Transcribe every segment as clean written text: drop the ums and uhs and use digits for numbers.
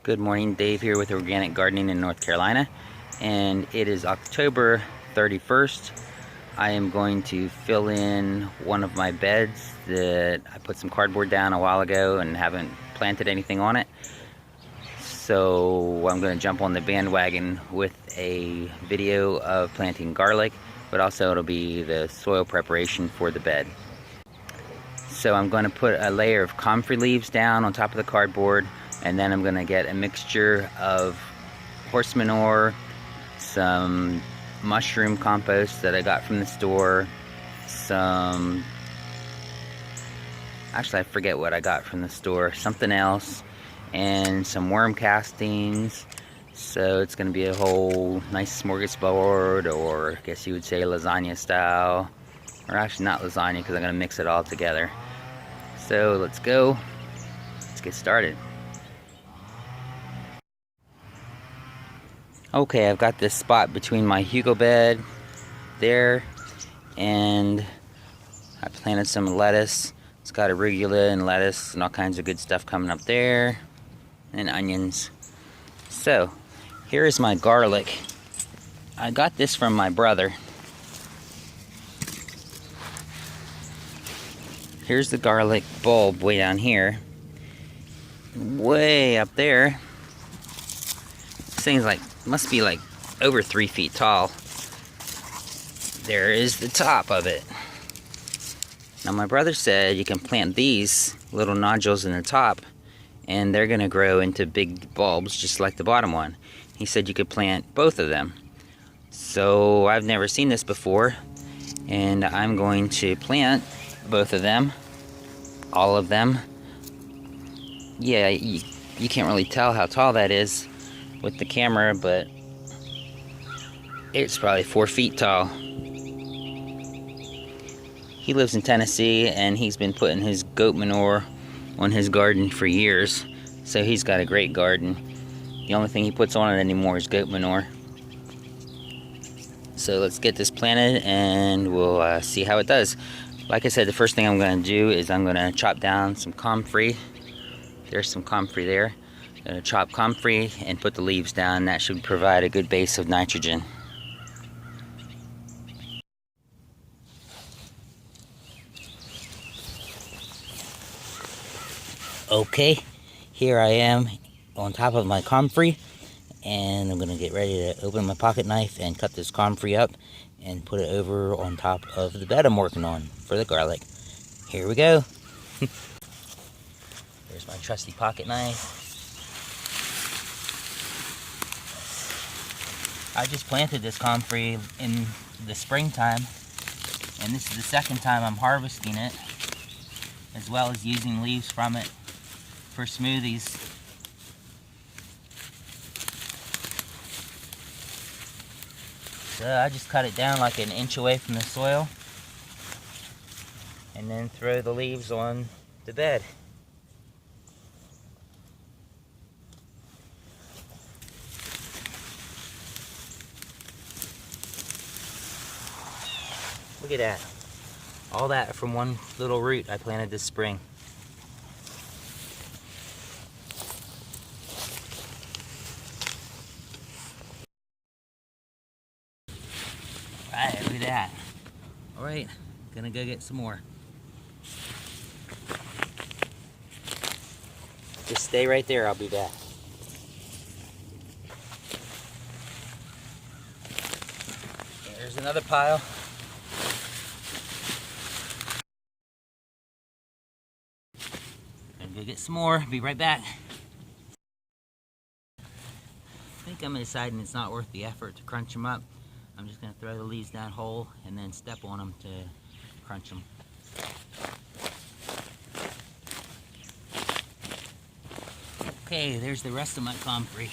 Good morning, Dave here with Organic Gardening in North Carolina, and it is October 31st. I am going to fill in one of my beds that I put some cardboard down a while ago and haven't planted anything on it. So I'm going to jump on the bandwagon with a video of planting garlic, but also it'll be the soil preparation for the bed. So I'm going to put a layer of comfrey leaves down on top of the cardboard, and then I'm going to get a mixture of horse manure, some mushroom compost that I got from the store, actually I forget what I got from the store, something else, and some worm castings. So it's going to be a whole nice smorgasbord, or I guess you would say lasagna style, or actually not lasagna because I'm going to mix it all together. So let's get started. Okay, I've got this spot between my Hugo bed there, and I planted some lettuce. It's got arugula and lettuce and all kinds of good stuff coming up there, and onions. So here is my garlic. I got this from my brother. Here's the garlic bulb way down here. Way up there, this thing's must be like over 3 feet tall. There is the top of it. Now my brother said you can plant these little nodules in the top and they're gonna grow into big bulbs just like the bottom one. He said you could plant both of them. So I've never seen this before, and I'm going to plant both of them, all of them. Yeah, you can't really tell how tall that is with the camera, but it's probably 4 feet tall. He lives in Tennessee, and he's been putting his goat manure on his garden for years, so he's got a great garden. The only thing he puts on it anymore is goat manure. So let's get this planted and we'll see how it does. Like I said, the first thing I'm going to do is I'm going to chop down some comfrey. There's some comfrey there. I'm going to chop comfrey and put the leaves down. That should provide a good base of nitrogen. Okay, here I am on top of my comfrey, and I'm going to get ready to open my pocket knife and cut this comfrey up and put it over on top of the bed I'm working on for the garlic. Here we go. There's my trusty pocket knife. I just planted this comfrey in the springtime, and this is the second time I'm harvesting it, as well as using leaves from it for smoothies. So I just cut it down like an inch away from the soil, and then throw the leaves on the bed. Look at that. All that from one little root I planted this spring. Alright, look at that. Alright, gonna go get some more. Just stay right there, I'll be back. There's another pile. Gonna go get some more, be right back. I think I'm deciding it's not worth the effort to crunch them up. I'm just going to throw the leaves down whole and then step on them to crunch them. Okay, there's the rest of my comfrey.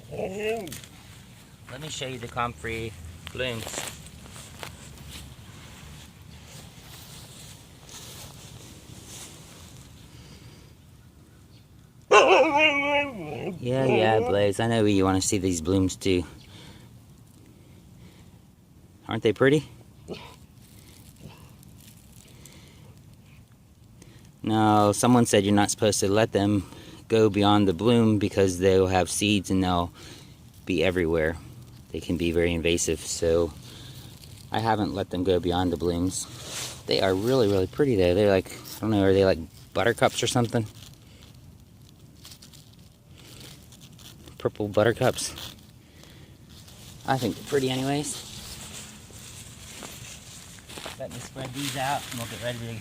Let me show you the comfrey blooms. Yeah, Blaze, I know you want to see these blooms too. Aren't they pretty? Now, someone said you're not supposed to let them go beyond the bloom because they'll have seeds and they'll be everywhere. They can be very invasive, so I haven't let them go beyond the blooms. They are really, really pretty though. They're like, I don't know, are they like buttercups or something? Purple buttercups. I think they're pretty anyways. Let me spread these out and we'll get ready to...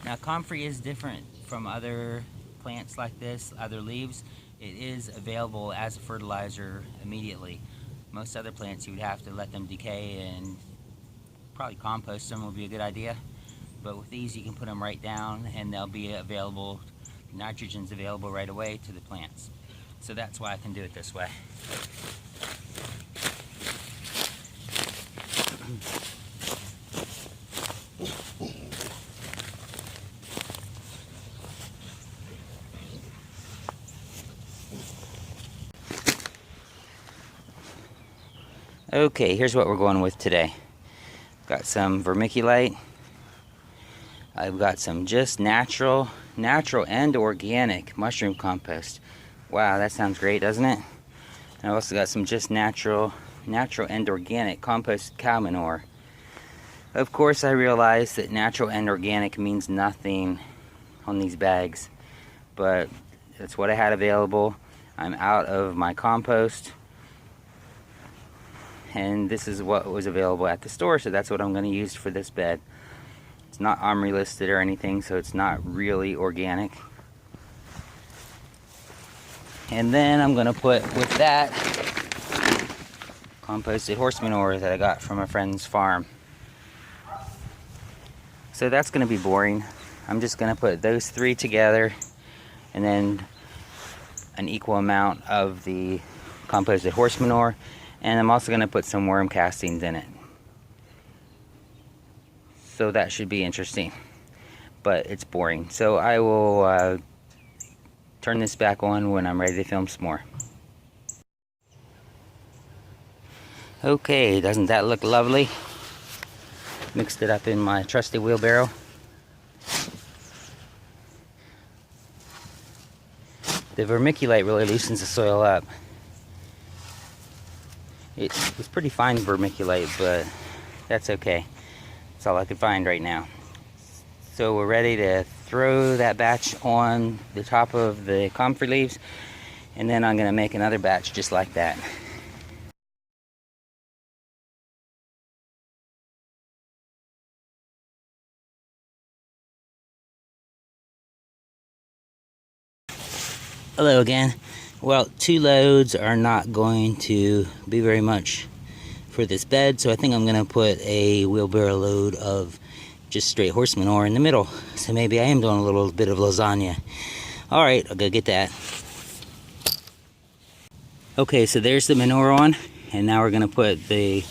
Now, comfrey is different from other plants like this, other leaves. It is available as a fertilizer immediately. Most other plants you would have to let them decay, and probably compost them would be a good idea. But with these you can put them right down and they'll be available, nitrogen's available right away to the plants. So that's why I can do it this way. Okay, here's what we're going with today. Got some vermiculite. I've got some just natural and organic mushroom compost. Wow, that sounds great, doesn't it? And I've also got some just natural and organic composted cow manure. Of course, I realize that natural and organic means nothing on these bags, but that's what I had available. I'm out of my compost, and this is what was available at the store, so that's what I'm going to use for this bed. It's not OMRI listed or anything, so it's not really organic. And then I'm going to put with that composted horse manure that I got from a friend's farm. So that's going to be boring. I'm just going to put those three together and then an equal amount of the composted horse manure, and I'm also going to put some worm castings in it. So that should be interesting, but it's boring. So I will turn this back on when I'm ready to film some more. Okay, doesn't that look lovely? Mixed it up in my trusty wheelbarrow. The vermiculite really loosens the soil up. It was pretty fine vermiculite, but that's okay. That's all I could find right now. So we're ready to throw that batch on the top of the comfrey leaves, and then I'm going to make another batch just like that. Hello again. Well, 2 loads are not going to be very much for this bed, so I think I'm going to put a wheelbarrow load of just straight horse manure in the middle. So maybe I am doing a little bit of lasagna. Alright, I'll go get that. Okay, so there's the manure on, and now we're going to put the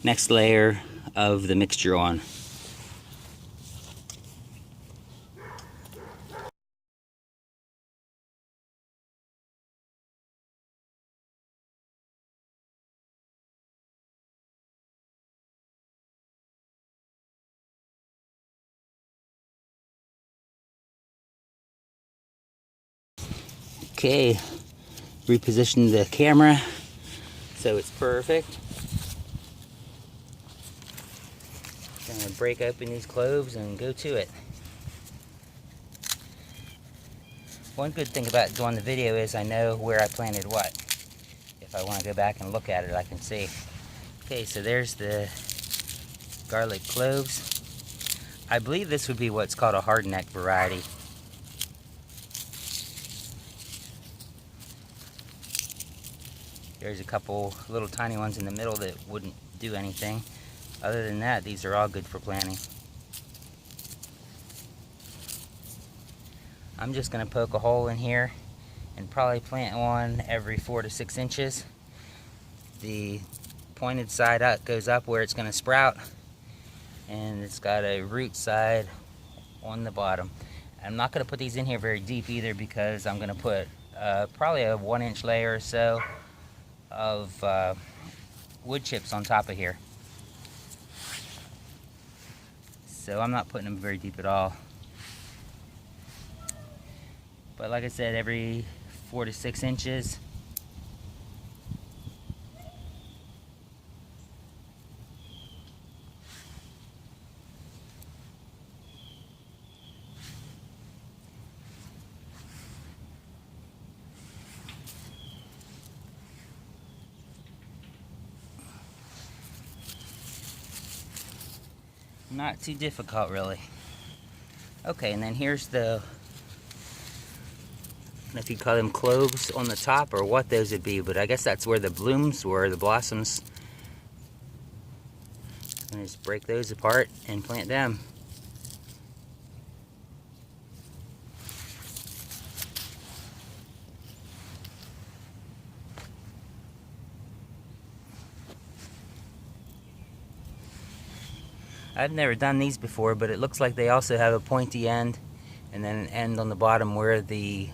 next layer of the mixture on. Okay, reposition the camera so it's perfect. Gonna break open these cloves and go to it. One good thing about doing the video is I know where I planted what. If I want to go back and look at it, I can see. Okay, so there's the garlic cloves. I believe this would be what's called a hardneck variety. There's a couple little tiny ones in the middle that wouldn't do anything. Other than that, these are all good for planting. I'm just going to poke a hole in here and probably plant one every 4 to 6 inches. The pointed side up goes up where it's going to sprout, and it's got a root side on the bottom. I'm not going to put these in here very deep either, because I'm going to put probably a 1-inch layer or so of wood chips on top of here. so I'm not putting them very deep at all. But like I said, every 4 to 6 inches. Not too difficult, really. Okay, and then here's the, I don't know if you call them cloves on the top or what those would be, but I guess that's where the blooms were, the blossoms. I'm gonna just break those apart and plant them. I've never done these before, but it looks like they also have a pointy end and then an end on the bottom where the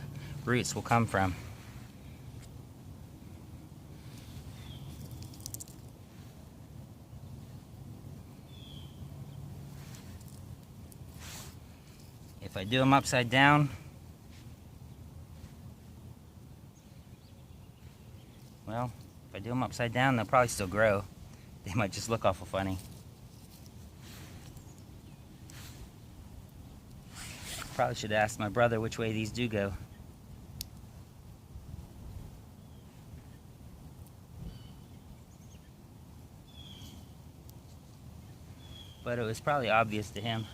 roots will come from. If I do them upside down, well, if I do them upside down, they'll probably still grow. They might just look awful funny. Probably should ask my brother which way these do go. But it was probably obvious to him.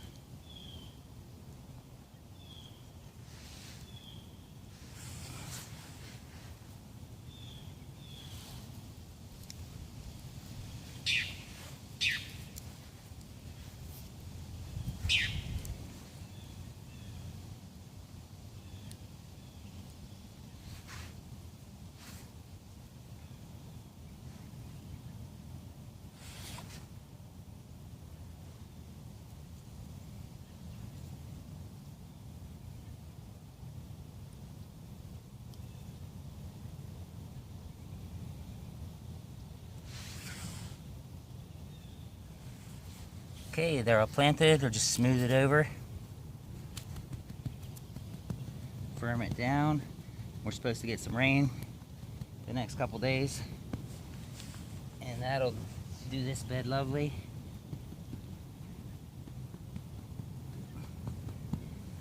Okay, they're all planted, or just smooth it over. Firm it down. We're supposed to get some rain the next couple days, and that'll do this bed lovely.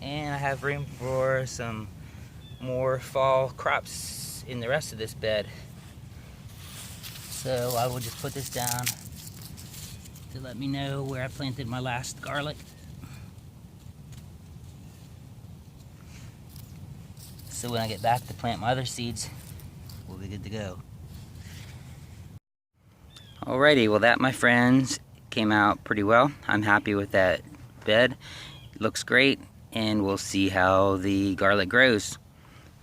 And I have room for some more fall crops in the rest of this bed. So I will just put this down to let me know where I planted my last garlic. So when I get back to plant my other seeds, we'll be good to go. Alrighty, well that, my friends, came out pretty well. I'm happy with that bed. It looks great, and we'll see how the garlic grows.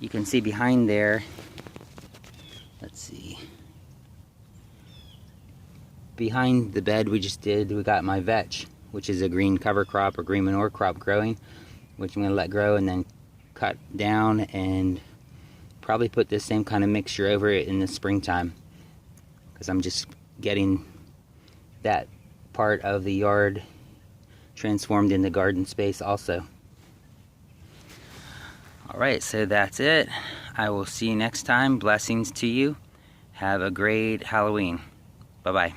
You can see behind there, let's see. Behind the bed we got my vetch, which is a green cover crop or green manure crop growing, which I'm going to let grow and then cut down and probably put the same kind of mixture over it in the springtime, because I'm just getting that part of the yard transformed into garden space also. Alright, so that's it. I will see you next time. Blessings to you. Have a great Halloween. Bye-bye.